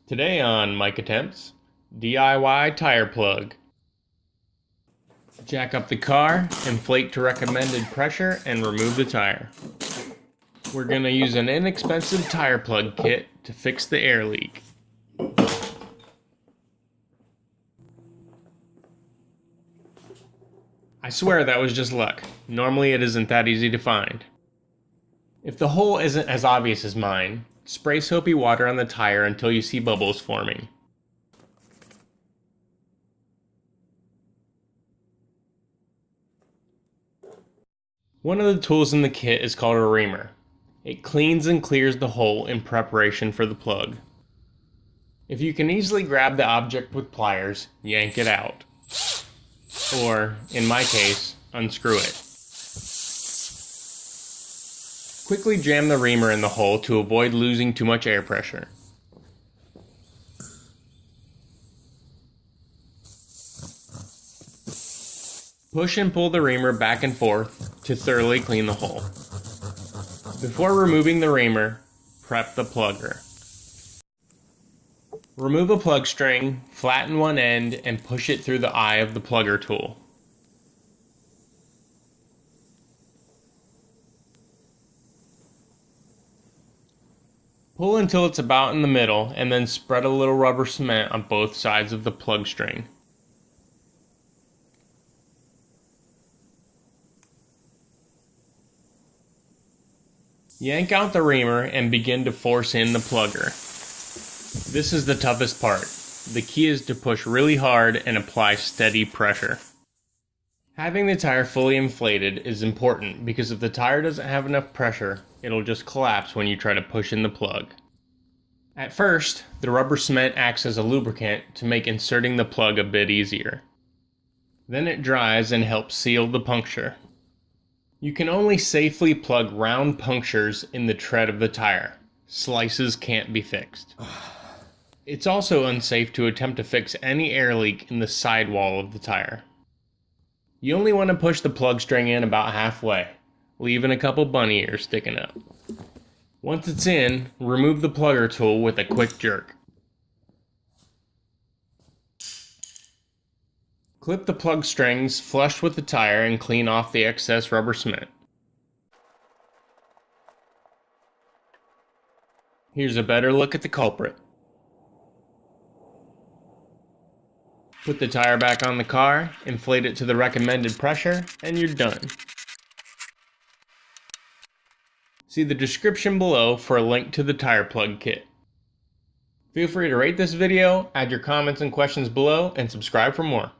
Today on Mike Attempts, DIY tire plug. Jack up the car, inflate to recommended pressure, and remove the tire. We're going to use an inexpensive tire plug kit to fix the air leak. I swear that was just luck. Normally it isn't that easy to find. If the hole isn't as obvious as mine, spray soapy water on the tire until you see bubbles forming. One of the tools in the kit is called a reamer. It cleans and clears the hole in preparation for the plug. If you can easily grab the object with pliers, yank it out. Or, in my case, unscrew it. Quickly jam the reamer in the hole to avoid losing too much air pressure. Push and pull the reamer back and forth to thoroughly clean the hole. Before removing the reamer, prep the plugger. Remove a plug string, flatten one end, and push it through the eye of the plugger tool. Pull until it's about in the middle, and then spread a little rubber cement on both sides of the plug string. Yank out the reamer and begin to force in the plugger. This is the toughest part. The key is to push really hard and apply steady pressure. Having the tire fully inflated is important because if the tire doesn't have enough pressure, it'll just collapse when you try to push in the plug. At first, the rubber cement acts as a lubricant to make inserting the plug a bit easier. Then it dries and helps seal the puncture. You can only safely plug round punctures in the tread of the tire. Slices can't be fixed. It's also unsafe to attempt to fix any air leak in the sidewall of the tire. You only want to push the plug string in about halfway, leaving a couple bunny ears sticking up. Once it's in, remove the plugger tool with a quick jerk. Clip the plug strings flush with the tire and clean off the excess rubber cement. Here's a better look at the culprit. Put the tire back on the car, inflate it to the recommended pressure, and you're done. See the description below for a link to the tire plug kit. Feel free to rate this video, add your comments and questions below, and subscribe for more.